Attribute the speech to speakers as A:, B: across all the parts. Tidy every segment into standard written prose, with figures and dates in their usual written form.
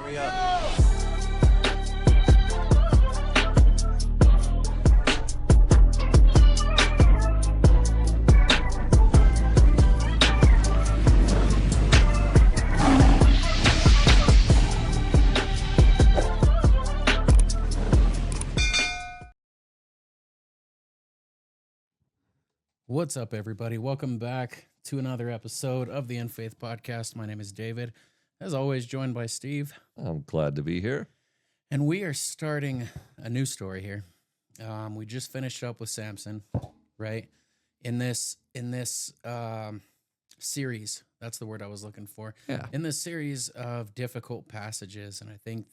A: Hurry up.
B: What's up, everybody? Welcome back to another episode of the In Faith Podcast. My name is David, as always, joined by Steve.
C: I'm glad to be here.
B: And we are starting a new story here. We just finished up with Samson, right? In this series, that's the word I was looking for.
C: Yeah.
B: In this series of difficult passages, and I think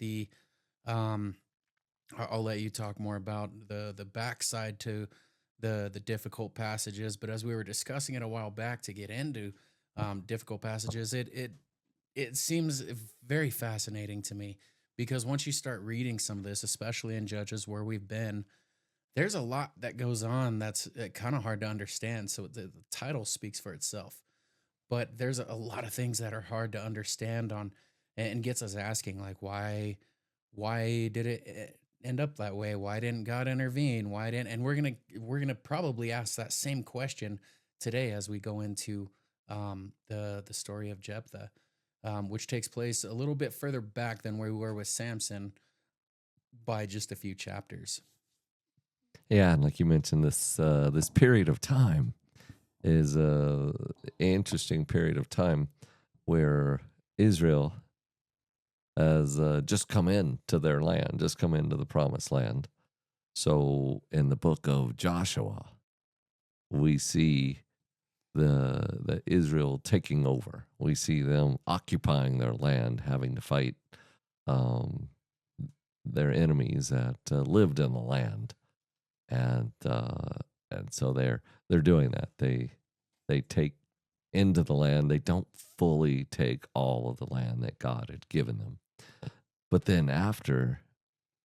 B: I'll let you talk more about the backside to the difficult passages. But as we were discussing it a while back to get into difficult passages, it seems very fascinating to me, because once you start reading some of this, especially in Judges where we've been, there's a lot that goes on that's kind of hard to understand. So the title speaks for itself, but there's a lot of things that are hard to understand on, and gets us asking, like, why did it end up that way? Why didn't God intervene? And we're gonna probably ask that same question today as we go into the story of Jephthah, which takes place a little bit further back than where we were with Samson by just a few chapters.
C: Yeah, and like you mentioned, this period of time is a interesting period of time where Israel has just come into their land, just come into the promised land. So in the book of Joshua, we see the Israel taking over. We see them occupying their land, having to fight their enemies that lived in the land, and so they're doing that. They take into the land. They don't fully take all of the land that God had given them. But then after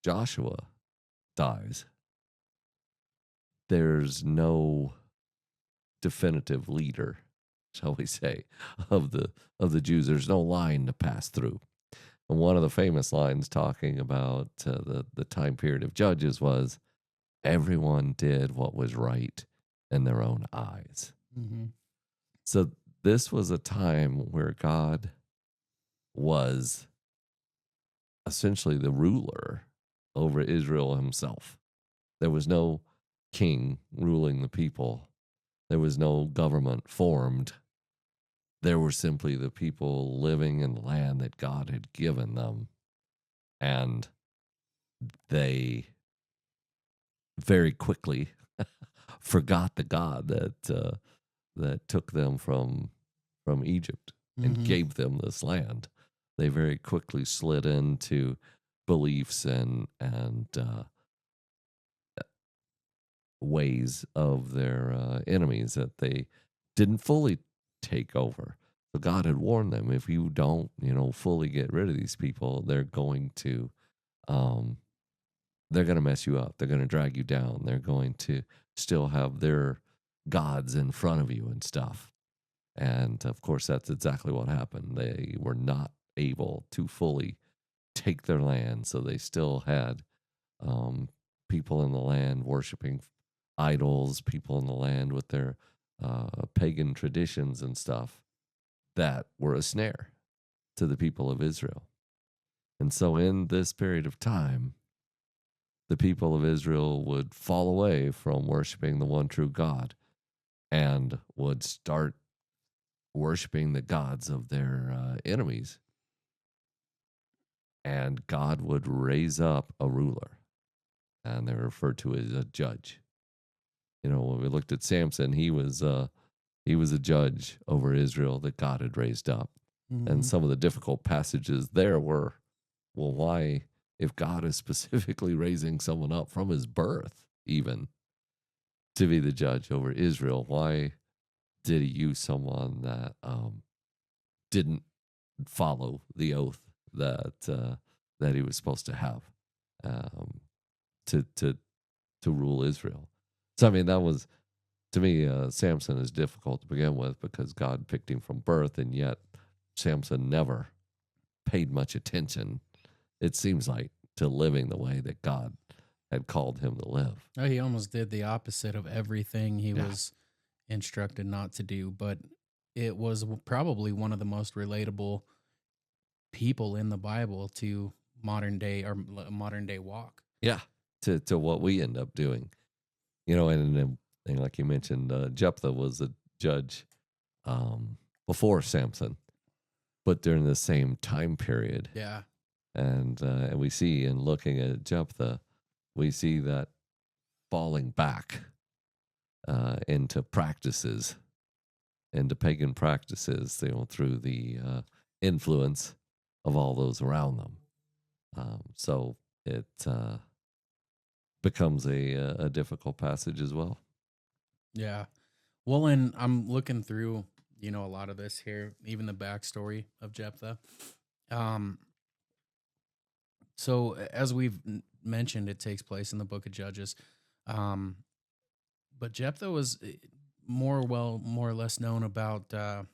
C: Joshua dies, there's no definitive leader, shall we say, of the Jews. There's no line to pass through. And one of the famous lines talking about the time period of Judges was, everyone did what was right in their own eyes.
B: Mm-hmm.
C: So this was a time where God was essentially the ruler over Israel himself. There was no king ruling the people. There was no government formed. There were simply the people living in the land that God had given them. And they very quickly forgot the God that took them from Egypt and gave them this land. They very quickly slid into beliefs and ways of their enemies that they didn't fully take over. So God had warned them, if you don't, fully get rid of these people, they're going to mess you up. They're going to drag you down. They're going to still have their gods in front of you and stuff. And of course, that's exactly what happened. They were not able to fully take their land, so they still had people in the land worshiping idols, people in the land with their pagan traditions and stuff that were a snare to the people of Israel. And so in this period of time, the people of Israel would fall away from worshiping the one true God and would start worshiping the gods of their enemies. And God would raise up a ruler, and they're referred to as a judge. When we looked at Samson, he was a judge over Israel that God had raised up. Mm-hmm. And some of the difficult passages there were, well, why, if God is specifically raising someone up from his birth, even to be the judge over Israel, why did he use someone that didn't follow the oath that he was supposed to have to rule Israel? So I mean, that was, to me, Samson is difficult to begin with because God picked him from birth, and yet Samson never paid much attention it seems like, to living the way that God had called him to live.
B: Oh, he almost did the opposite of everything he
C: Yeah.
B: was instructed not to do, but it was probably one of the most relatable people in the Bible to modern day or modern day walk.
C: Yeah. To what we end up doing. And like you mentioned, Jephthah was a judge um, before Samson, but during the same time period.
B: Yeah.
C: And we see in looking at Jephthah, we see that falling back into practices, into pagan practices, through the influence of all those around them. So it becomes a difficult passage as well.
B: Yeah. Well, and I'm looking through, a lot of this here, even the backstory of Jephthah. Um, so as we've mentioned, it takes place in the book of Judges. Um, but Jephthah was more or less known about, or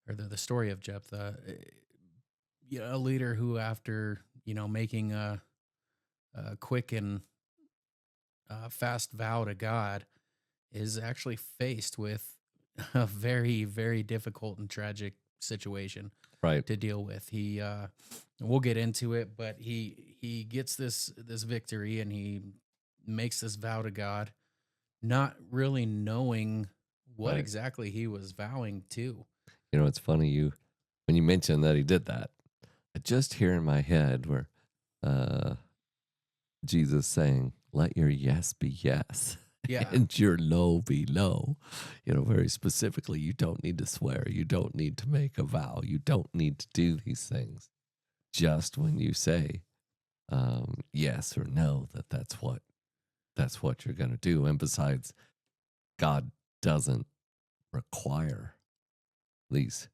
B: the story of Jephthah, yeah, a leader who, after making a quick and fast vow to God, is actually faced with a very, very difficult and tragic situation
C: Right.
B: to deal with. We'll get into it, but he gets this victory, and he makes this vow to God, not really knowing what
C: Right.
B: exactly he was vowing to.
C: It's funny when you mentioned that he did that. I just hear in my head where uh, Jesus saying, "Let your yes be yes."
B: Yeah,
C: And your no be no. Very specifically, you don't need to swear. You don't need to make a vow. You don't need to do these things. Just when you say yes or no, that's what you're going to do. And besides, God doesn't require these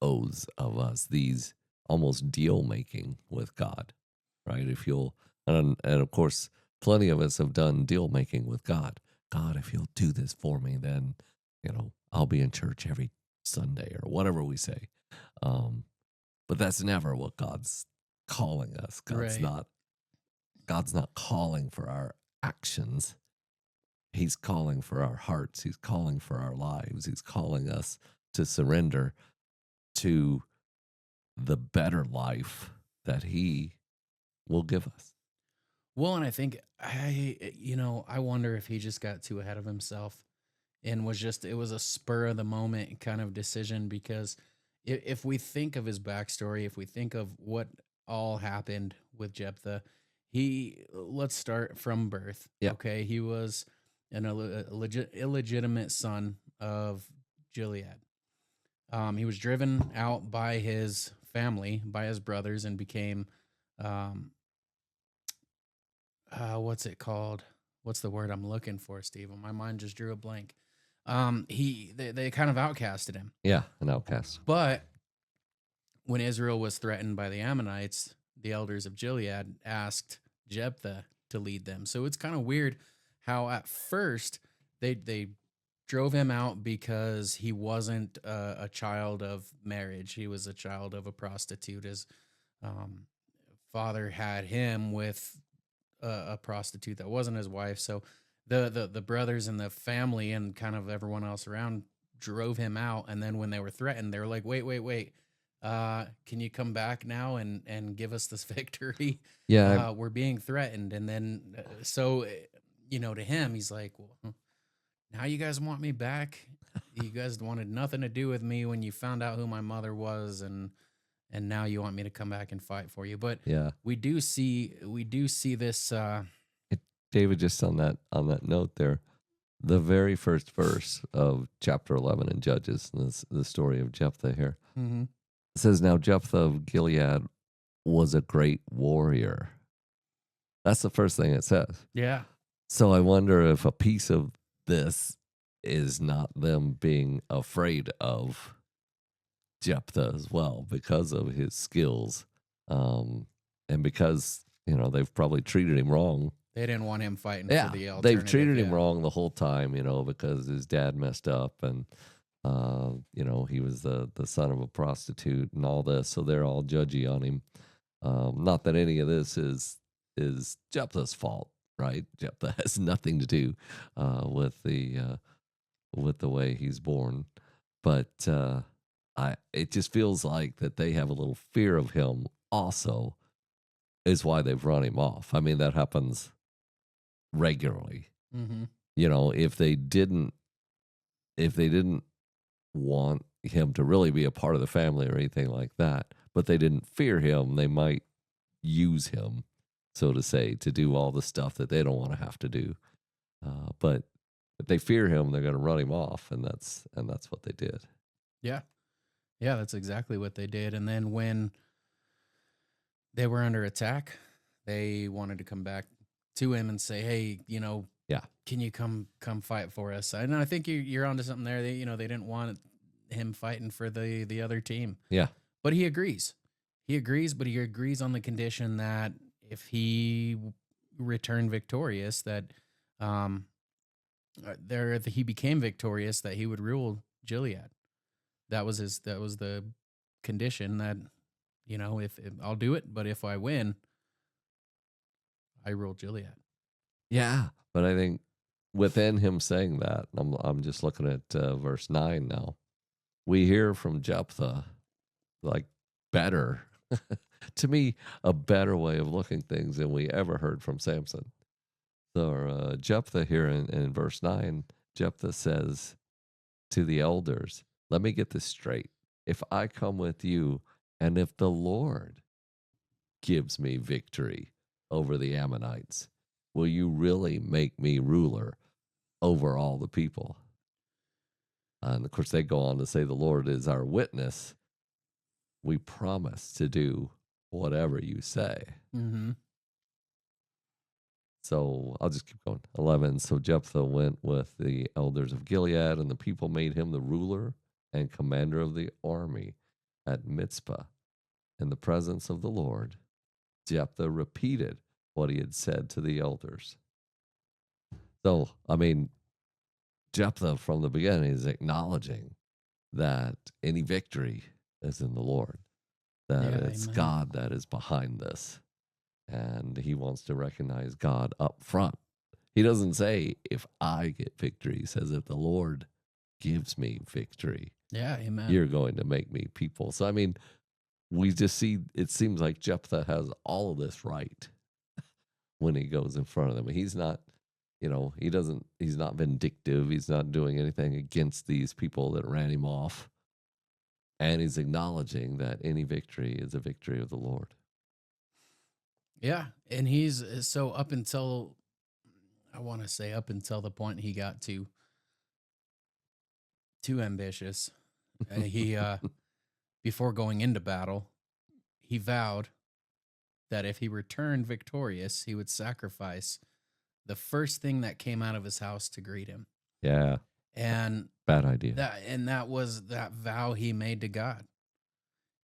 C: oaths of us, these almost deal making with God, right? If you'll, and of course, plenty of us have done deal making with God. God, if you'll do this for me, then, I'll be in church every Sunday or whatever we say. Um, but that's never what God's calling us.
B: right.
C: God's not calling for our actions. He's calling for our hearts. He's calling for our lives. He's calling us to surrender to the better life that he will give us.
B: Well, and I think I wonder if he just got too ahead of himself and it was a spur of the moment kind of decision, because if we think of his backstory, if we think of what all happened with Jephthah, let's start from birth.
C: Yeah.
B: Okay. He was illegitimate son of Gilead. He was driven out by his family, by his brothers, and became, um, what's it called? What's the word I'm looking for, Steve? My mind just drew a blank. They kind of outcasted him.
C: Yeah. An outcast.
B: But when Israel was threatened by the Ammonites, the elders of Gilead asked Jephthah to lead them. So it's kind of weird how at first they drove him out because he wasn't a child of marriage. He was a child of a prostitute. His um, father had him with a prostitute that wasn't his wife. So the brothers and the family and kind of everyone else around drove him out. And then when they were threatened, they were like, wait. Can you come back now and give us this victory?
C: Yeah.
B: We're being threatened. And then, to him, he's like, well, now you guys want me back? You guys wanted nothing to do with me when you found out who my mother was, and now you want me to come back and fight for you. But
C: Yeah.
B: we do see this.
C: It, David, just on that note there, the very first verse of chapter 11 in Judges, the story of Jephthah here,
B: Mhm.
C: it says, "Now Jephthah of Gilead was a great warrior." That's the first thing it says.
B: Yeah.
C: So I wonder if a piece of this is not them being afraid of Jephthah as well because of his skills, and because they've probably treated him wrong.
B: They didn't want him fighting for
C: Yeah,
B: the
C: they've
B: alternative.
C: treated him
B: Yeah.
C: wrong the whole time, because his dad messed up, and he was the son of a prostitute and all this, so they're all judgy on him. Not that any of this is Jephthah's fault, right? Jephthah has nothing to do with the way he's born, but I it just feels like that they have a little fear of him. Also, is why they've run him off. I mean, that happens regularly.
B: Hmm.
C: You know, if they didn't want him to really be a part of the family or anything like that, but they didn't fear him, they might use him, so to say, to do all the stuff that they don't want to have to do. But if they fear him, they're going to run him off, and that's what they did.
B: Yeah. Yeah, that's exactly what they did. And then when they were under attack, they wanted to come back to him and say, "Hey,
C: Yeah,
B: can you come fight for us?" And I think you're onto something there. They didn't want him fighting for the other team,
C: yeah,
B: but he agrees. He agrees, but he agrees on the condition that if he returned victorious, that um, he became victorious, that he would rule Gilead. That was the condition that if I'll do it, but if I win, I rule Gilead.
C: yeah. But I think within him saying that, I'm just looking at verse 9 now. We hear from Jephthah like better to me, a better way of looking things than we ever heard from Samson. So Jephthah here in verse 9, Jephthah says to the elders, let me get this straight. If I come with you, and if the Lord gives me victory over the Ammonites, will you really make me ruler over all the people? And of course, they go on to say, the Lord is our witness. We promise to do whatever you say.
B: Mm-hmm.
C: So I'll just keep going. 11. So Jephthah went with the elders of Gilead, and the people made him the ruler and commander of the army at Mizpah. In the presence of the Lord, Jephthah repeated what he had said to the elders. So, I mean, Jephthah from the beginning is acknowledging that any victory is in the Lord, that
B: Yeah,
C: it's
B: amen.
C: God that is behind this. And he wants to recognize God up front. He doesn't say, if I get victory. He says, if the Lord gives me victory,
B: Yeah, amen.
C: you're going to make me people. So, I mean, we just see it seems like Jephthah has all of this right when he goes in front of them. He's not, he's not vindictive. He's not doing anything against these people that ran him off. And he's acknowledging that any victory is a victory of the Lord.
B: Yeah, and he's so up until I want to say up until the point he got too ambitious. He before going into battle, he vowed that if he returned victorious, he would sacrifice the first thing that came out of his house to greet him.
C: Yeah,
B: And
C: bad idea.
B: that was that vow he made to God.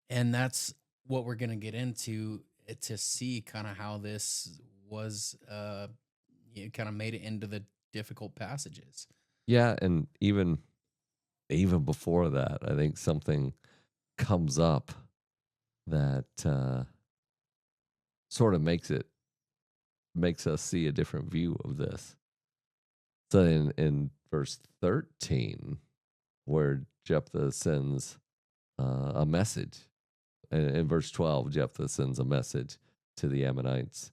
B: And that's what we're going to get into to see kind of how this was kind of made it into the difficult passages.
C: Yeah, and even before that, I think something comes up that sort of makes us see a different view of this. So in verse 13, where Jephthah sends a message, in verse 12, Jephthah sends a message to the Ammonites,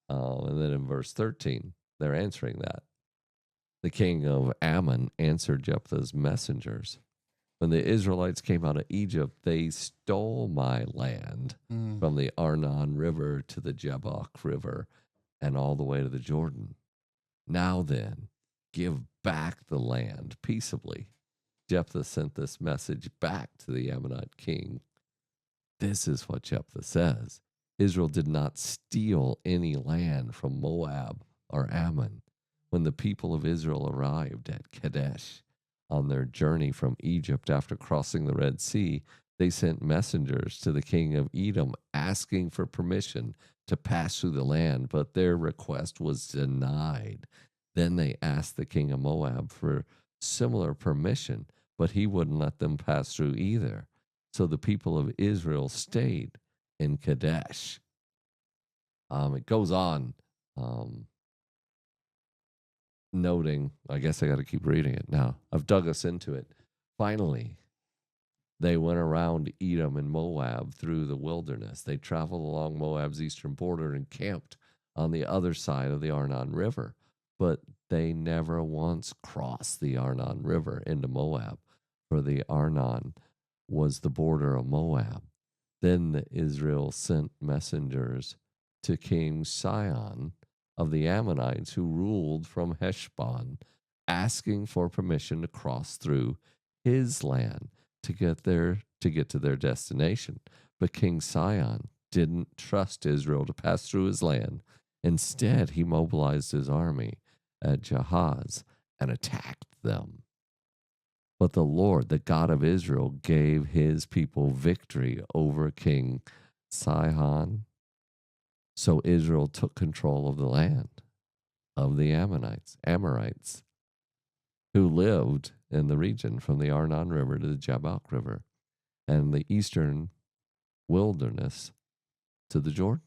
C: and then in verse 13, they're answering that. The king of Ammon answered Jephthah's messengers. When the Israelites came out of Egypt, they stole my land
B: Mm.
C: from the Arnon River to the Jabbok River and all the way to the Jordan. Now then, give back the land peaceably. Jephthah sent this message back to the Ammonite king. This is what Jephthah says: Israel did not steal any land from Moab or Ammon. When the people of Israel arrived at Kadesh on their journey from Egypt after crossing the Red Sea, they sent messengers to the king of Edom asking for permission to pass through the land, but their request was denied. Then they asked the king of Moab for similar permission, but he wouldn't let them pass through either. So the people of Israel stayed in Kadesh. It goes on, um, noting, I guess I got to keep reading it now. I've dug us into it. Finally, they went around Edom and Moab through the wilderness. They traveled along Moab's eastern border and camped on the other side of the Arnon River. But they never once crossed the Arnon River into Moab, for the Arnon was the border of Moab. Then Israel sent messengers to King Sihon of the Ammonites, who ruled from Heshbon, asking for permission to cross through his land to get to their destination. But King Sihon didn't trust Israel to pass through his land. Instead, he mobilized his army at Jahaz and attacked them. But the Lord, the God of Israel, gave his people victory over King Sihon. So Israel took control of the land of the Amorites, who lived in the region from the Arnon River to the Jabbok River and the eastern wilderness to the Jordan.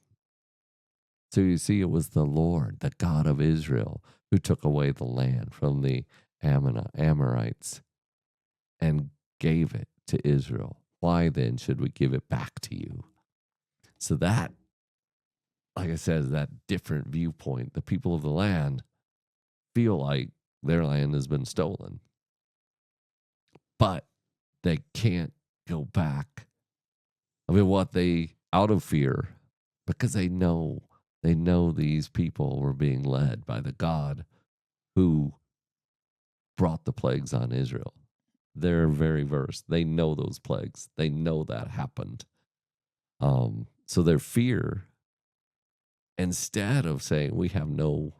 C: So you see, it was the Lord, the God of Israel, who took away the land from the Amorites and gave it to Israel. Why then should we give it back to you? So that, like I said, is that different viewpoint. The people of the land feel like their land has been stolen, but they can't go back. I mean, out of fear, because they know these people were being led by the God who brought the plagues on Israel. They're very versed. They know those plagues. They know that happened. So their fear, instead of saying we have no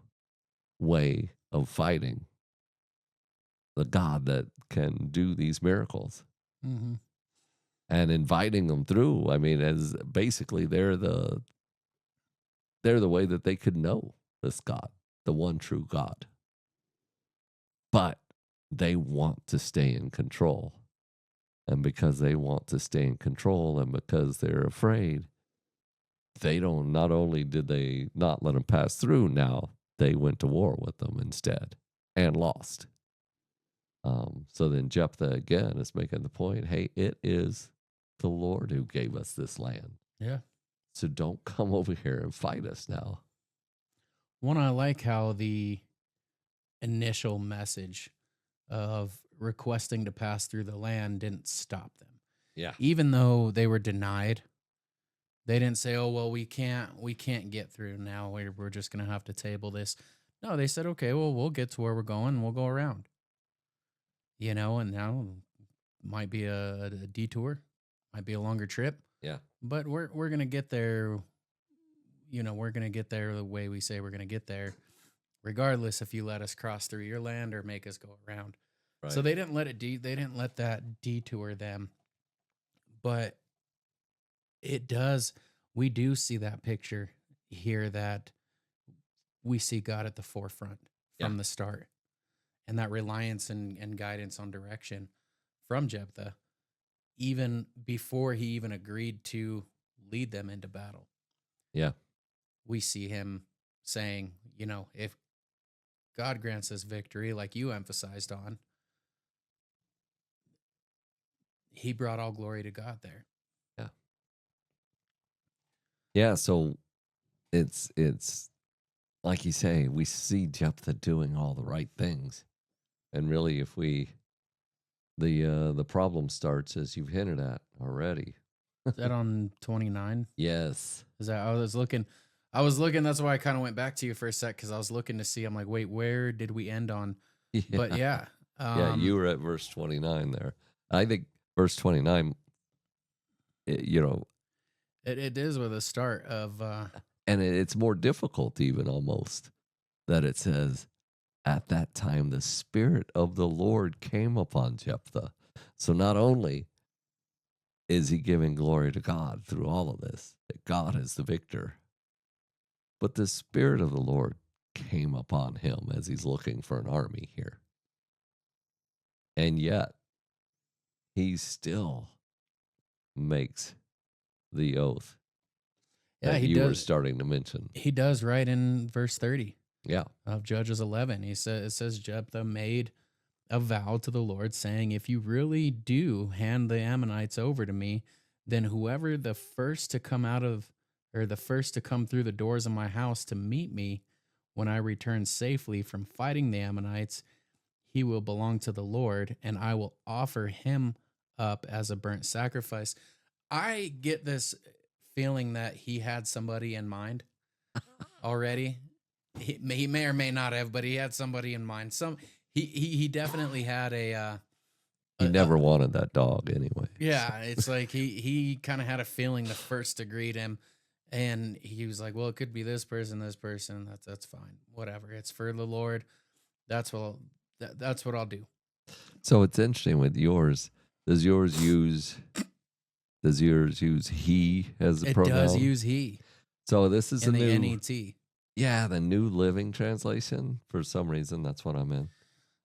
C: way of fighting the God that can do these miracles
B: Mm-hmm.
C: and inviting them through, I mean, as basically they're the way that they could know this God, the one true God. But they want to stay in control. And because they want to stay in control and because they're afraid, they don't, not only did they not let them pass through, now they went to war with them instead and lost. So then Jephthah again is making the point, hey, it is the Lord who gave us this land.
B: Yeah.
C: So don't come over here and fight us now.
B: One, I like how the initial message of requesting to pass through the land didn't stop them.
C: Yeah.
B: Even though they were denied, they didn't say, "Oh, well, we can't get through now. We're just going to have to table this." No, they said, "Okay, well, we'll get to where we're going. We'll go around." And now might be a detour, might be a longer trip,
C: Yeah.
B: but we're going to get there. We're going to get there the way we say we're going to get there, regardless if you let us cross through your land or make us go around. So
C: Right.
B: they didn't let they didn't let that detour them, but it does. We do see that picture here, that we see God at the forefront
C: Yeah.
B: from the start, and that reliance and guidance on direction from Jephthah, even before he even agreed to lead them into battle.
C: Yeah.
B: We see him saying, if God grants us victory, like you emphasized on, he brought all glory to God there.
C: Yeah. Yeah. So it's like you say, we see Jephthah doing all the right things. And really, if we the problem starts, as you've hinted at already.
B: Is that on 29?
C: Yes.
B: Is that I was looking, that's why I kind of went back to you for a sec, because I was looking to see, I'm like, wait, where did we end on? But
C: Yeah.
B: yeah,
C: Yeah, you were at verse 29 there. I think verse 29, you know,
B: it is with a start of
C: and it's more difficult even almost that it says, at that time, the Spirit of the Lord came upon Jephthah. So not only is he giving glory to God through all of this, that God is the victor, but the Spirit of the Lord came upon him as he's looking for an army here. And yet, he still makes the oath.
B: Yeah,
C: that you were starting to mention.
B: he does right in verse 30
C: Yeah.
B: of Judges 11. It says Jephthah made a vow to the Lord, saying, "If you really do hand the Ammonites over to me, then whoever the first to come out of, or the first to come through the doors of my house to meet me when I return safely from fighting the Ammonites, he will belong to the Lord, and I will offer him up as a burnt sacrifice." I get this feeling that he had somebody in mind already. He may or may not have, but he had somebody in mind. He definitely had
C: He
B: a
C: never wanted that dog anyway. So,
B: yeah. It's like he kind of had a feeling the first to greet him, and he was like, "Well, it could be this person, this person. That's fine, whatever. It's for the Lord. That's what that's what I'll do."
C: so it's interesting with yours. Does yours use does yours use he as the
B: It does
C: pronoun?
B: use he
C: So this is a
B: in the
C: new
B: NET.
C: yeah, the New Living Translation. For some reason, that's what I'm in.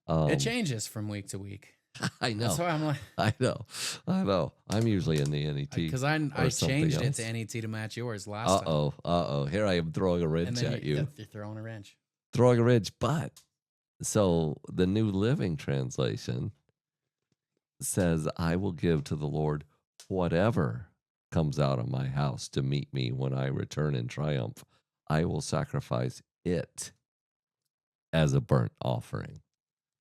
B: It
C: Um
B: changes from week to week.
C: I
B: That's
C: know.
B: why I'm like,
C: I know. I know. I'm usually in the NET
B: because I
C: or something
B: changed it to
C: else.
B: NET to match yours last time,
C: Uh-oh. Uh-oh. Here I am throwing a
B: and
C: wrench
B: then
C: at you.
B: you're throwing a wrench.
C: Throwing a wrench, but so the New Living Translation says, I will give to the Lord whatever comes out of my house to meet me when I return in triumph. I will sacrifice it as a burnt offering.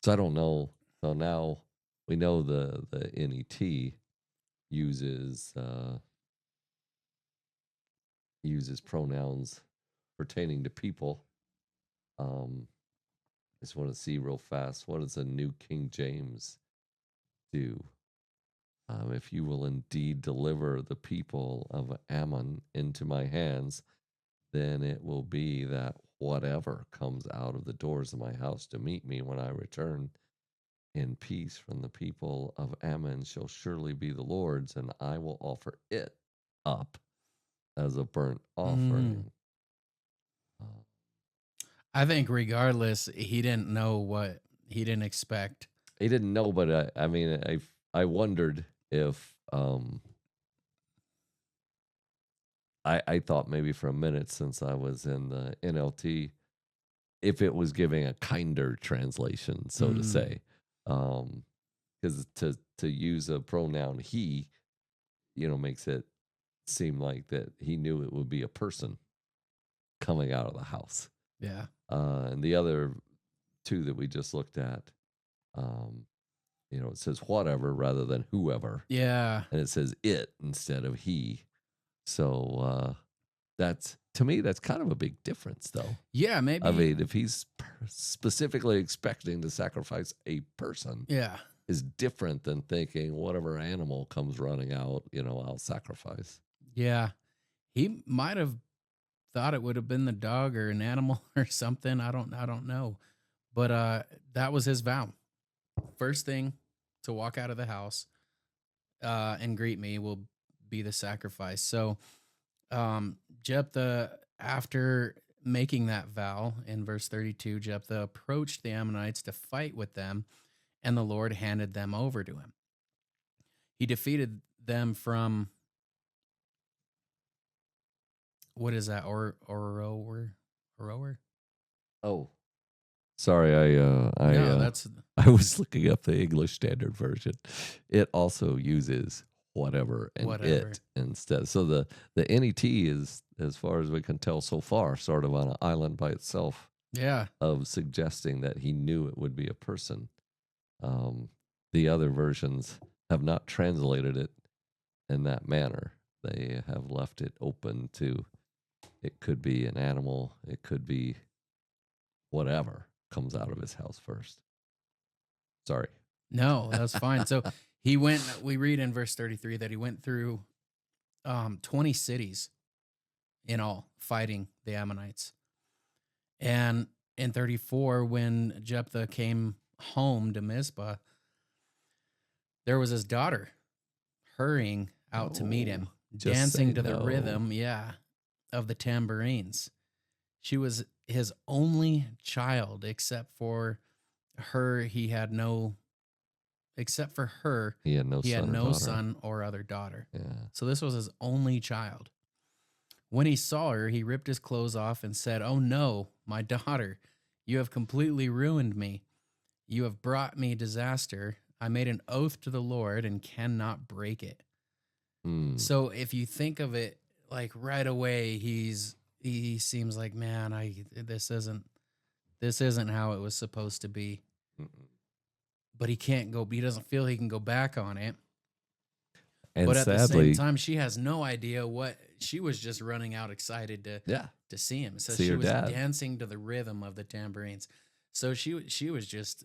C: So I don't know. So now we know the NET uses uses pronouns pertaining to people. I just want to see real fast, what does the New King James do? If you will indeed deliver the people of Ammon into my hands, then it will be that whatever comes out of the doors of my house to meet me when I return in peace from the people of Ammon shall surely be the Lord's, and I will offer it up as a burnt
B: Mm.
C: offering. Uh,
B: I think regardless, he didn't know what he didn't expect.
C: he didn't know, but I mean, I wondered if I thought maybe for a minute since I was in the NLT if it was giving a kinder translation, so to
B: Mm.
C: say, because to use a pronoun he, makes it seem like that he knew it would be a person coming out of the house.
B: Yeah.
C: And the other two that we just looked at, um, it says whatever rather than whoever,
B: Yeah.
C: and it says it instead of he. So that's to me that's kind of a big difference, though.
B: Yeah.
C: I
B: Maybe.
C: mean, if he's specifically expecting to sacrifice a person,
B: Yeah.
C: is different than thinking whatever animal comes running out, I'll sacrifice.
B: Yeah. He might have thought it would have been the dog or an animal or something. I don't know. But that was his vow. First thing to walk out of the house and greet me will be the sacrifice. So Jephthah, after making that vow in verse 32, Jephthah approached the Ammonites to fight with them, and the Lord handed them over to him. He defeated them from what is that? Orower?
C: Oh, sorry,
B: No, that's
C: I was looking up the English Standard Version. It also uses whatever and
B: whatever.
C: it instead. So the NET is, as far as we can tell so far, sort of on an island by itself
B: Yeah.
C: of suggesting that he knew it would be a person. Um, the other versions have not translated it in that manner. They have left it open to it could be an animal, it could be whatever comes out of his house first. Sorry.
B: No, that's fine. So he went, we read in verse 33 that he went through 20 cities in all fighting the Ammonites. And in 34, when Jephthah came home to Mizpah, there was his daughter hurrying out to meet
C: Oh,
B: him,
C: just say
B: dancing to the
C: no.
B: rhythm, of the tambourines. She was his only child, except for her, except for her,
C: He had no
B: he had
C: son or
B: no
C: daughter.
B: son or other daughter.
C: Yeah.
B: So this was his only child. When he saw her, he ripped his clothes off and said, "Oh no, my daughter, you have completely ruined me. You have brought me disaster. I made an oath to the Lord and cannot break it."
C: Mm,
B: So if you think of it like right away, he seems like, man, I this isn't how it was supposed to be.
C: mm.
B: But he can't go. He doesn't feel he can go back on it.
C: And
B: But at the same
C: sadly,
B: time, she has no idea what she was just running out excited
C: yeah,
B: to see him. So
C: see
B: she
C: her
B: was
C: dad.
B: dancing to the rhythm of the tambourines. So she was just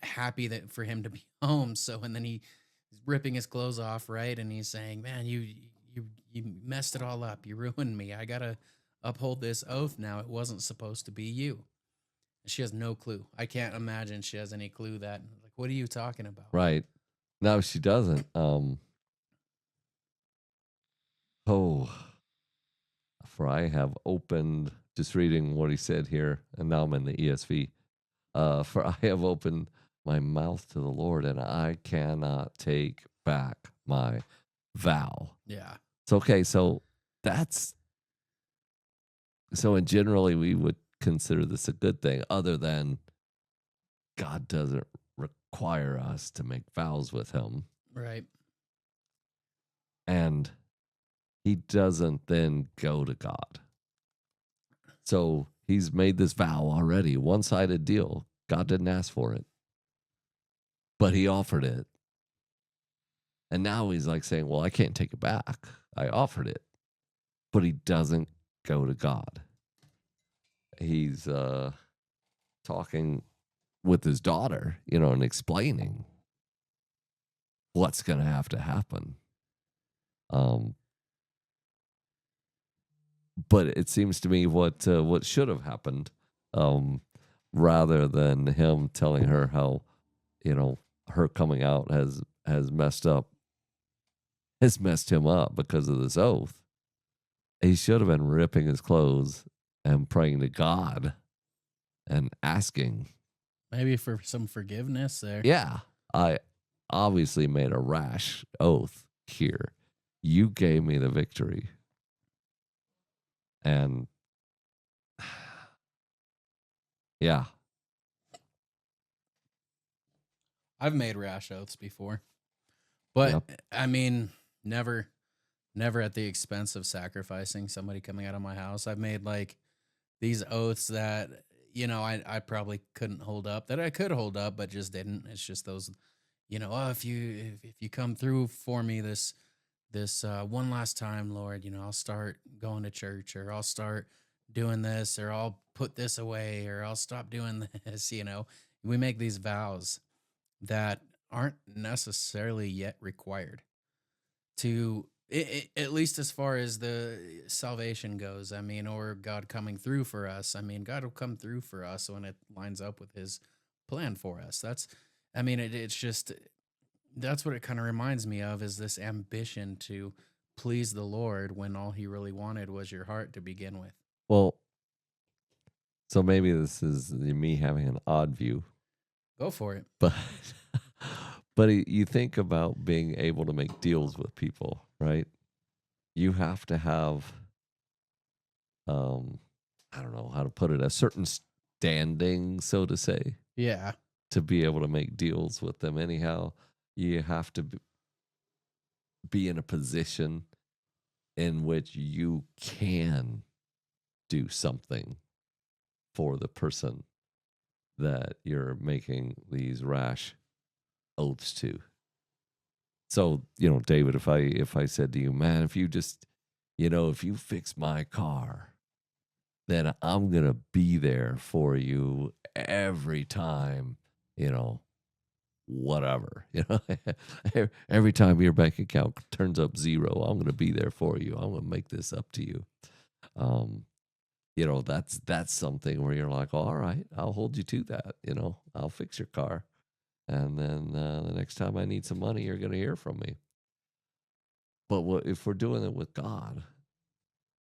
B: happy that for him to be home. So and then he's ripping his clothes off, right? And he's saying, "Man, you messed it all up. You ruined me. I gotta uphold this oath now. It wasn't supposed to be you." And she has no clue. I can't imagine she has any clue that. Like, what are you talking about?
C: Right. No, she doesn't. Oh, for I have opened, just reading what he said here, and now I'm in the ESV. For I have opened my mouth to the Lord, and I cannot take back my vow.
B: Yeah.
C: So, okay, so that's so, and generally we would consider this a good thing, other than God doesn't require us to make vows with Him.
B: Right.
C: And He doesn't then go to God. So he's made this vow already, one sided deal. God didn't ask for it, but he offered it. And now he's like saying, well, I can't take it back. I offered it, but he doesn't go to God. He's talking with his daughter, and explaining what's going to have to happen. Um, but it seems to me what should have happened, um, rather than him telling her how her coming out has messed him up because of this oath. He should have been ripping his clothes and praying to God and asking,
B: Maybe for some forgiveness there.
C: yeah, I obviously made a rash oath here. You gave me the victory. And yeah,
B: I've made rash oaths before, but
C: yep.
B: I mean, never, never at the expense of sacrificing somebody coming out of my house. I've made like these oaths that, I probably couldn't hold up, that I could hold up, but just didn't. It's just those, oh, if you come through for me this one last time, Lord, I'll start going to church, or I'll start doing this, or I'll put this away, or I'll stop doing this. We make these vows that aren't necessarily yet required to at least as far as the salvation goes. I mean, or God coming through for us. I mean, God will come through for us when it lines up with his plan for us. That's I mean, it's just that's what it kind of reminds me of, is this ambition to please the Lord when all he really wanted was your heart to begin with.
C: Well, so maybe this is me having an odd view,
B: Go for it.
C: but you think about being able to make deals with people, right? You have to have, um I don't know how to put it, a certain standing, so to say,
B: Yeah.
C: to be able to make deals with them. Anyhow, you have to be in a position in which you can do something for the person that you're making these rash oaths to. So, David, if I said to you, man, if you just, if you fix my car, then I'm going to be there for you every time, you know, whatever, every time your bank account turns up zero, I'm going to be there for you. I'm going to make this up to you. Um, that's something where you're like, all right, I'll hold you to that. I'll fix your car. And then the next time I need some money, you're going to hear from me. But if we're doing it with God,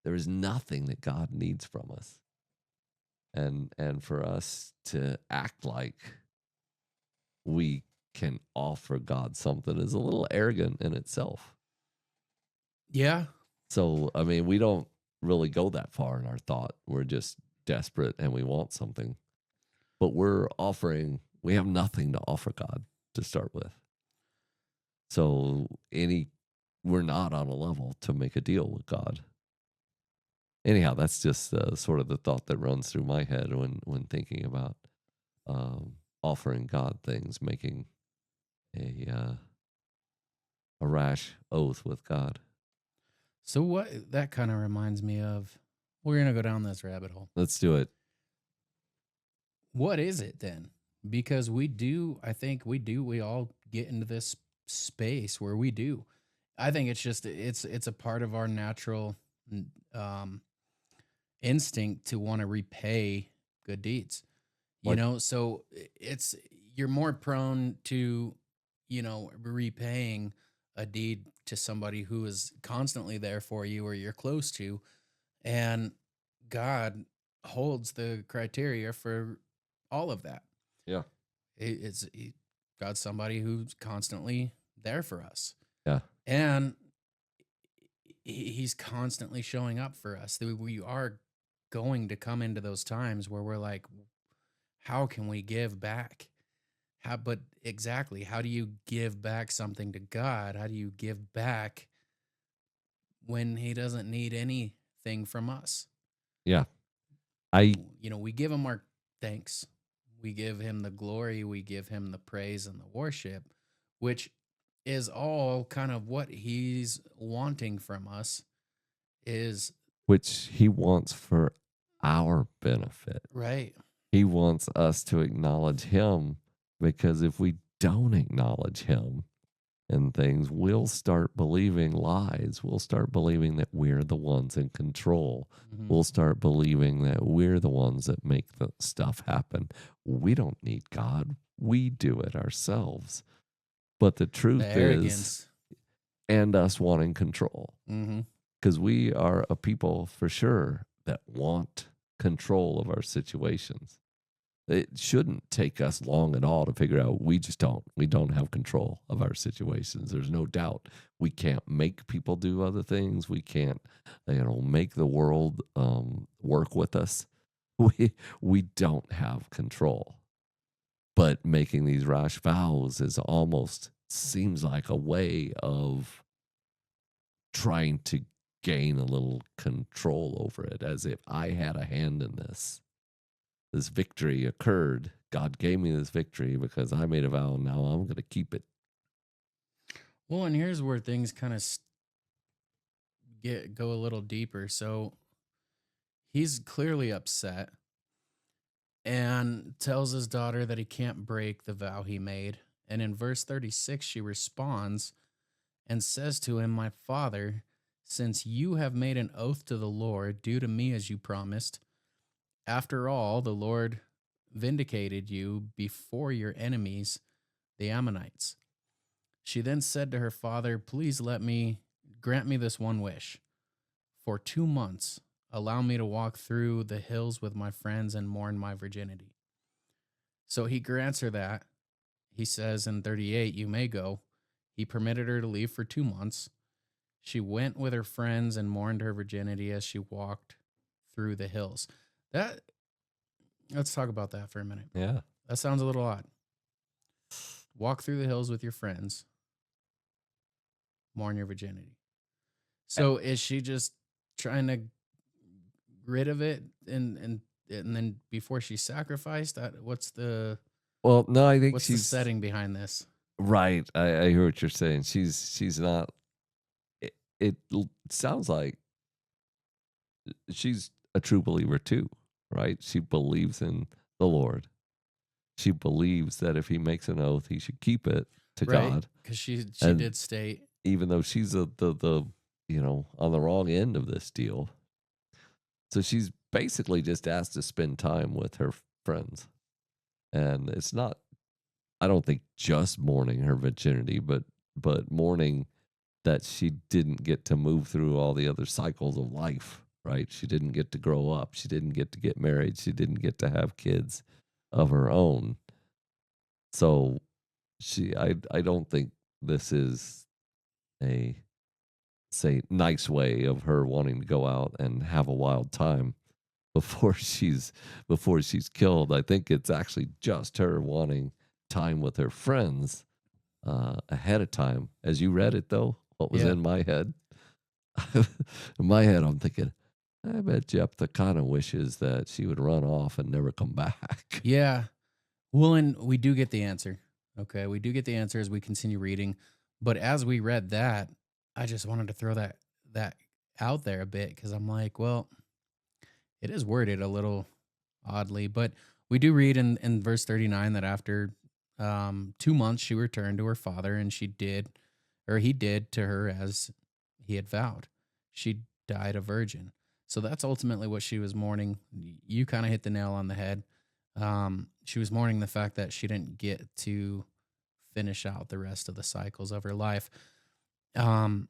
C: there is nothing that God needs from us. And for us to act like we can offer God something is a little arrogant in itself.
B: Yeah.
C: So, I mean, we don't. really go that far in our thought. We're just desperate and we want something, but we have nothing to offer God to start with. So we're not on a level to make a deal with God. Anyhow, that's just sort of the thought that runs through my head when thinking about offering God things, making a a rash oath with God.
B: So what that kind of reminds me of, we're gonna go down this rabbit hole.
C: Let's do it.
B: What is it then? Because I think we all get into this space where we do. I think it's just it's a part of our natural n- um instinct to want to repay good deeds.
C: Like
B: So it's you're more prone to, repaying a deed to somebody who is constantly there for you or you're close to. And God holds the criteria for all of that.
C: yeah,
B: God's somebody who's constantly there for us.
C: yeah.
B: And he's constantly showing up for us. That we are going to come into those times where we're like, how can we give back? But exactly, how do you give back something to God? How do you give back when he doesn't need anything from us?
C: Yeah. I
B: We give him our thanks. We give him the glory. We give him the praise and the worship, which is all kind of what he's wanting from us is
C: which he wants for our benefit.
B: right.
C: He wants us to acknowledge him because if we don't acknowledge him and things, we'll start believing lies. We'll start believing that we're the ones in control.
B: Mhm.
C: We'll start believing that we're the ones that make the stuff happen. We don't need God. We do it ourselves. But the
B: The
C: truth is,
B: arrogance.
C: and us wanting control,
B: Mm-hmm.
C: because we are a people for sure that want control of our situations. It shouldn't take us long at all to figure out we just don't. We don't have control of our situations. There's no doubt. We can't make people do other things. We can't, make the world work with us. We don't have control. But making these rash vows is almost seems like a way of trying to gain a little control over it, as if I had a hand in this victory occurred. God gave me this victory because I made a vow, and now I'm going to keep it.
B: Well, and here's where things kind of go a little deeper. So he's clearly upset and tells his daughter that he can't break the vow he made. And in verse 36, she responds and says to him, "My father, since you have made an oath to the Lord, do to me as you promised. After all, the Lord vindicated you before your enemies, the Ammonites." She then said to her father, "Please grant me this one wish. For 2 months, allow me to walk through the hills with my friends and mourn my virginity." So he grants her that. He says in 38, "You may go." He permitted her to leave for 2 months. She went with her friends and mourned her virginity as she walked through the hills. That Let's talk about that for a minute.
C: Yeah.
B: That sounds a little odd. Walk through the hills with your friends, mourn your virginity. So is she just trying to rid of it and then before she sacrificed?
C: Well, no, I think
B: What's the
C: she's
B: setting behind this?
C: right. I hear what you're saying. She's not. It sounds like she's a true believer too, right? She believes in the Lord. She believes that if he makes an oath, he should keep it to
B: Right?
C: God.
B: Because she
C: And
B: did state,
C: even though she's the on the wrong end of this deal, so she's basically just asked to spend time with her friends. And it's not, I don't think, just mourning her virginity, but mourning that she didn't get to move through all the other cycles of life, right? She didn't get to grow up. She didn't get to get married. She didn't get to have kids of her own. So I don't think this is a say nice way of her wanting to go out and have a wild time before she's killed. I think it's actually just her wanting time with her friends ahead of time. As you read it, though, what was
B: Yeah.
C: in my head? In my head, I'm thinking, I bet Jephthah kind of wishes that she would run off and never come back.
B: Yeah. Well, and we do get the answer. Okay. We do get the answer as we continue reading. But as we read that, I just wanted to throw that out there a bit because I'm like, well, it is worded a little oddly, but we do read in verse 39 that after 2 months she returned to her father and she did, or he did to her as he had vowed. She died a virgin. So that's ultimately what she was mourning. You kind of hit the nail on the head. She was mourning the fact that she didn't get to finish out the rest of the cycles of her life. Um,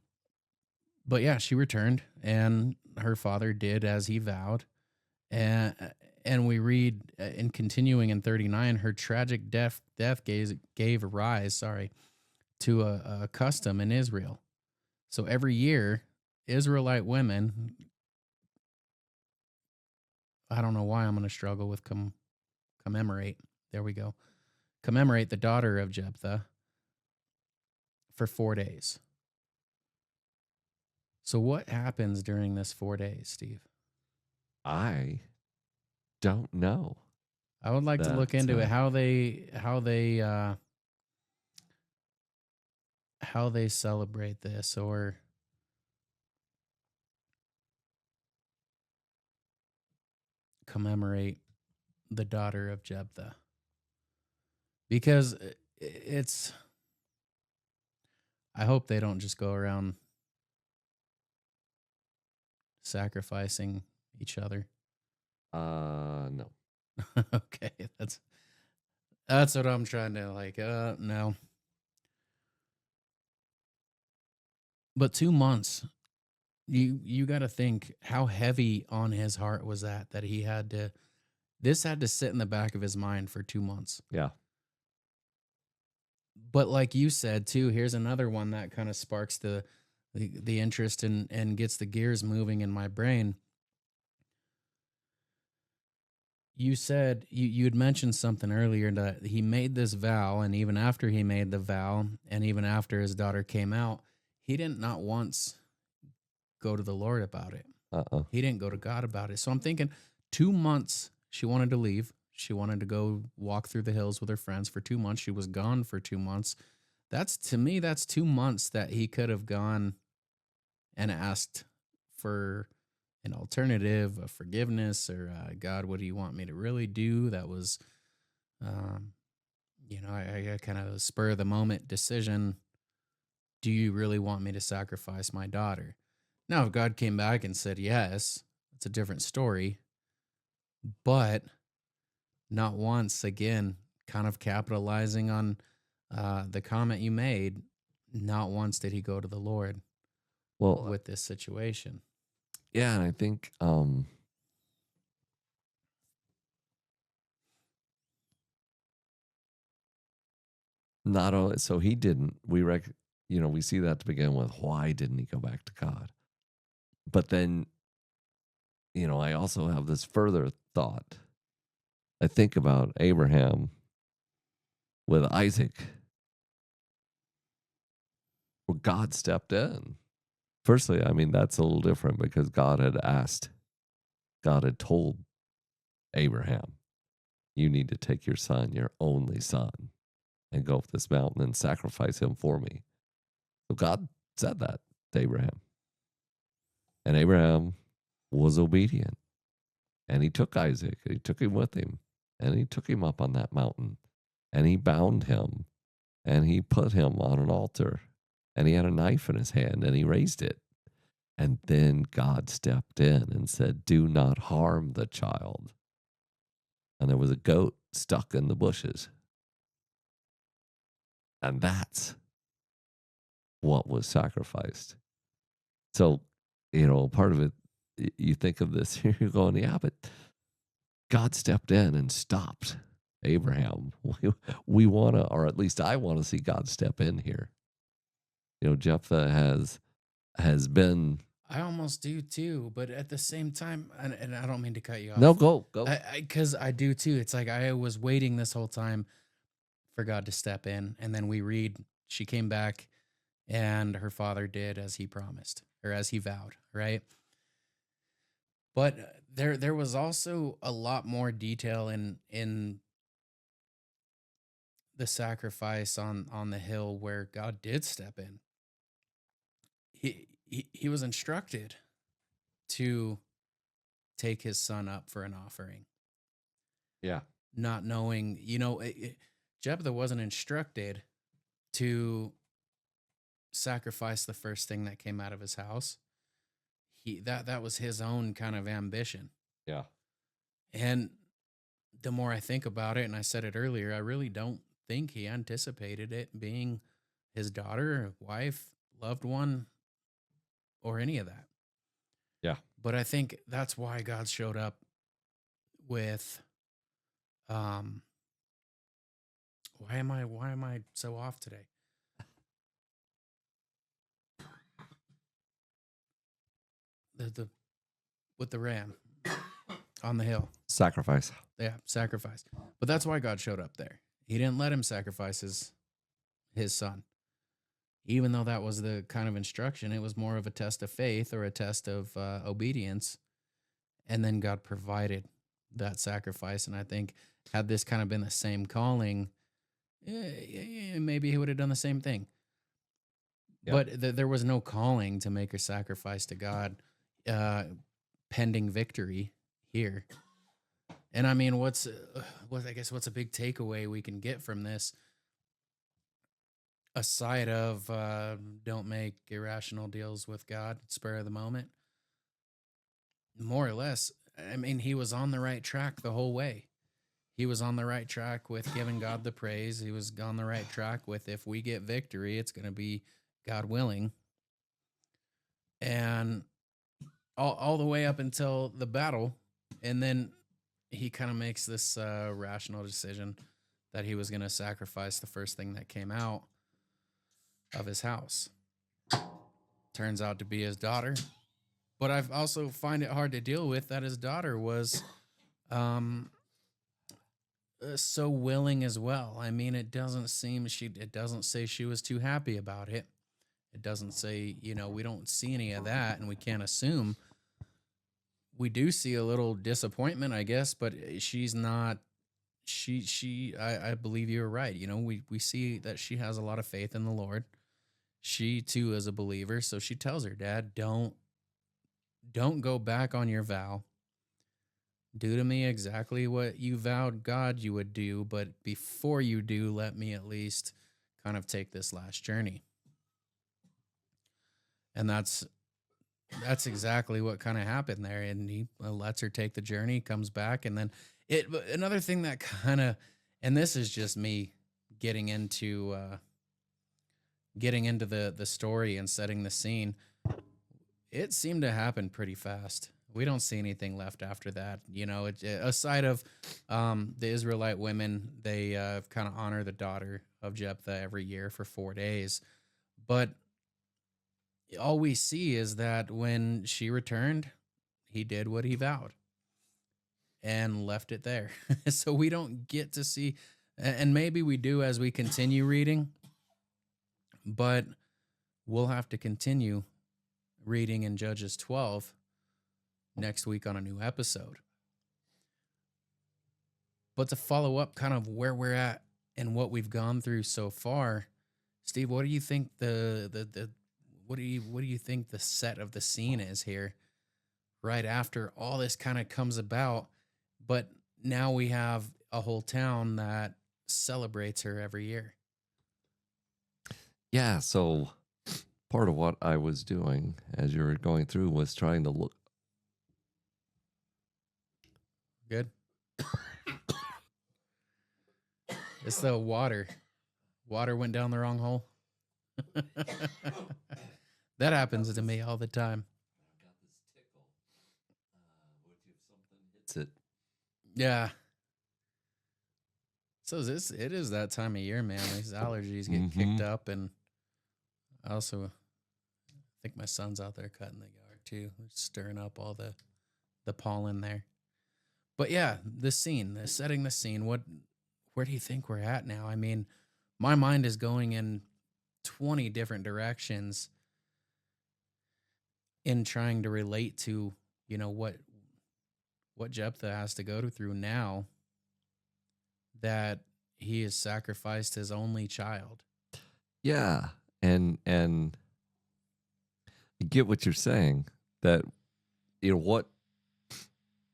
B: but yeah, she returned and her father did as he vowed. And we read in continuing in 39, her tragic death gave rise, to a custom in Israel. So every year, Israelite women, I don't know why I'm going to struggle with commemorate. There we go. Commemorate the daughter of Jephthah for 4 days. So what happens during this 4 days, Steve?
C: I don't know
B: I would like to
C: that.
B: look into it. How they celebrate this or commemorate the daughter of Jephthah because it's. I hope they don't just go around sacrificing each other.
C: No.
B: Okay, that's what I'm trying to like. No, but 2 months. You got to think how heavy on his heart was that he had to. This had to sit in the back of his mind for 2 months.
C: Yeah.
B: But like you said too, here's another one that kind of sparks the interest and gets the gears moving in my brain. You said you had mentioned something earlier that he made this vow, and even after he made the vow, and even after his daughter came out, he didn't not once go to the Lord about it.
C: Uh-uh.
B: He didn't go to God about it. So I'm thinking 2 months she wanted to leave. She wanted to go walk through the hills with her friends for 2 months. She was gone for 2 months. That's to me, that's 2 months that he could have gone and asked for an alternative, a forgiveness, or God, what do you want me to really do? That was, um, I kind of spur of the moment decision. Do you really want me to sacrifice my daughter? Now, if God came back and said yes, it's a different story. But not once, again, kind of capitalizing on the comment you made, not once did he go to the Lord
C: Well,
B: with this situation.
C: yeah, and I think not only so he didn't. We see that to begin with. Why didn't he go back to God? But then, I also have this further thought. I think about Abraham with Isaac, where God stepped in. Firstly, I mean, that's a little different because God had told Abraham, you need to take your son, your only son, and go up this mountain and sacrifice him for me. So God said that to Abraham. And Abraham was obedient. And he took Isaac, and he took him with him, and he took him up on that mountain, and he bound him, and he put him on an altar, and he had a knife in his hand, and he raised it. And then God stepped in and said, do not harm the child. And there was a goat stuck in the bushes. And that's what was sacrificed. So, part of it, you think of this, you're going, yeah, but God stepped in and stopped Abraham. We want to, or at least I want to see God step in here. Jephthah has has been.
B: I almost do too, but at the same time, and I don't mean to cut you
C: No,
B: off,
C: go.
B: because I do too. It's like I was waiting this whole time for God to step in, and then we read she came back, and her father did as he promised or as he vowed, right? But there was also a lot more detail in the sacrifice on the hill where God did step in. He was instructed to take his son up for an offering,
C: Yeah.
B: not knowing, Jephthah wasn't instructed to sacrifice the first thing that came out of his house. That was his own kind of ambition.
C: Yeah.
B: And the more I think about it, and I said it earlier, I really don't think he anticipated it being his daughter, wife, loved one, or any of that.
C: Yeah.
B: But I think that's why God showed up with um why am I so off today? The with the ram on the hill.
C: Sacrifice.
B: Yeah, sacrifice. But that's why God showed up there. He didn't let him sacrifice his son. Even though that was the kind of instruction, it was more of a test of faith or a test of obedience. And then God provided that sacrifice. And I think had this kind of been the same calling, maybe he would have done the same thing.
C: Yeah.
B: But there was no calling to make a sacrifice to God, uh, pending victory here. And I mean, what's a big takeaway we can get from this, aside of don't make irrational deals with God, spur of the moment? More or less, I mean, he was on the right track the whole way. He was on the right track with giving God the praise. He was on the right track with, if we get victory, it's going to be God willing. And all the way up until the battle. And then he kind of makes this rational decision that he was going to sacrifice the first thing that came out of his house. Turns out to be his daughter. But I've also find it hard to deal with that his daughter was um, so willing as well. I mean, it doesn't say she was too happy about it. It doesn't say, we don't see any of that, and we can't assume. We do see a little disappointment, I guess, but she's not. I believe you're right. We see that she has a lot of faith in the Lord. She too is a believer, so she tells her dad, don't go back on your vow. Do to me exactly what you vowed God you would do, but before you do, let me at least kind of take this last journey. And that's exactly what kind of happened there. And he lets her take the journey, comes back, and then another thing that kind of, and this is just me getting into the story and setting the scene. It seemed to happen pretty fast. We don't see anything left after that. Aside of the Israelite women, they kind of honor the daughter of Jephthah every year for 4 days. But all we see is that when she returned, he did what he vowed and left it there. So we don't get to see, and maybe we do as we continue reading, but we'll have to continue reading in Judges 12 next week on a new episode. But to follow up kind of where we're at and what we've gone through so far, Steve, what do you think what do you think the set of the scene is here right after all this kind of comes about, but now we have a whole town that celebrates her every year?
C: Yeah. So part of what I was doing as you were going through was trying to look.
B: Good. It's the water. Water went down the wrong hole. That happens to me all the time.
C: I've got this tickle. Which if something hits it.
B: Yeah. So it is that time of year, man. These allergies get kicked up, and I also think my son's out there cutting the yard too, stirring up all the pollen there. But yeah, the scene, setting the scene. Where do you think we're at now? I mean, my mind is going in 20 different directions in trying to relate to, what Jephthah has to go through now that he has sacrificed his only child.
C: Yeah. And I get what you're saying, that what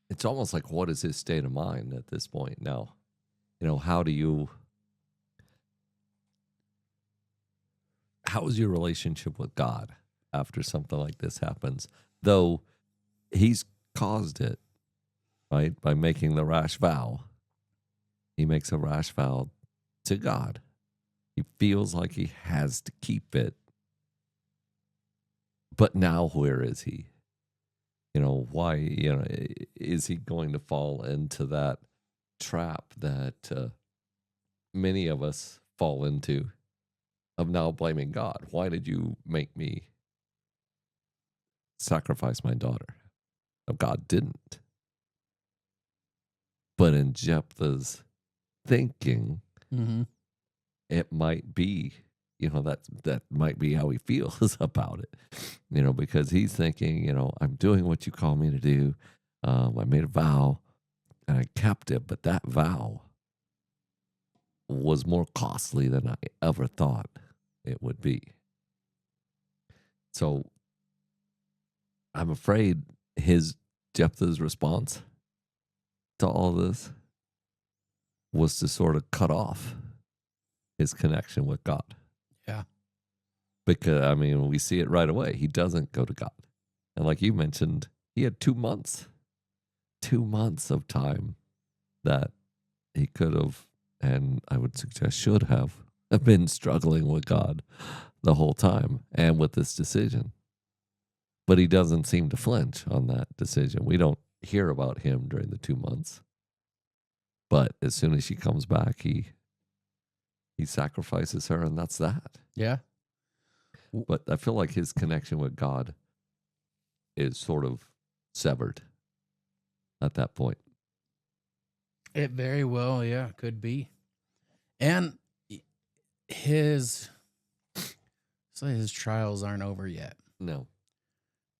C: it's almost like, what is his state of mind at this point now? How do you how is your relationship with God after something like this happens? Though he's caused it, right? By making the rash vow. He makes a rash vow to God. He feels like he has to keep it. But now where is he? Why, is he going to fall into that trap that many of us fall into, of now blaming God? Why did you make me sacrifice my daughter? Oh, God didn't. But in Jephthah's thinking,
B: Mm-hmm.
C: it might be, that might be how he feels about it, because he's thinking, I'm doing what you call me to do. I made a vow and I kept it, but that vow was more costly than I ever thought it would be. So I'm afraid Jephthah's response to all this was to sort of cut off his connection with God.
B: Yeah.
C: Because, I mean, we see it right away. He doesn't go to God. And like you mentioned, he had 2 months of time that he could have, and I would suggest should have, been struggling with God the whole time and with this decision. But he doesn't seem to flinch on that decision. We don't hear about him during the 2 months. But as soon as she comes back, he sacrifices her, and that's that.
B: Yeah.
C: But I feel like his connection with God is sort of severed at that point.
B: It very well, yeah, could be. And his his trials aren't over yet.
C: No.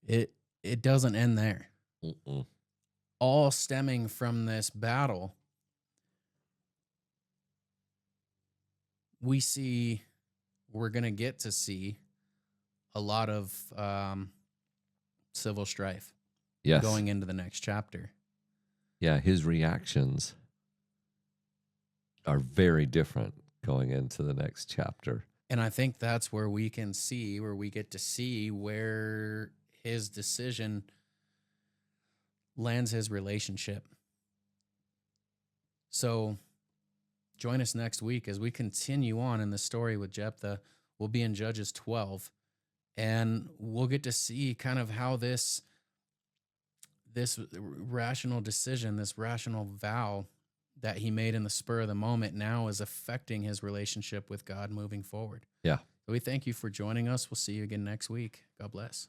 B: It doesn't end there.
C: Mm-mm.
B: All stemming from this battle, we're going to get to see a lot of civil strife
C: Yes.
B: going into the next chapter.
C: Yeah, his reactions are very different going into the next chapter.
B: And I think that's where we get to see where his decision lands his relationship. So join us next week as we continue on in the story with Jephthah. We'll be in Judges 12, and we'll get to see kind of how this rational decision, this rational vow that he made in the spur of the moment now is affecting his relationship with God moving forward.
C: Yeah.
B: So we thank you for joining us. We'll see you again next week. God bless.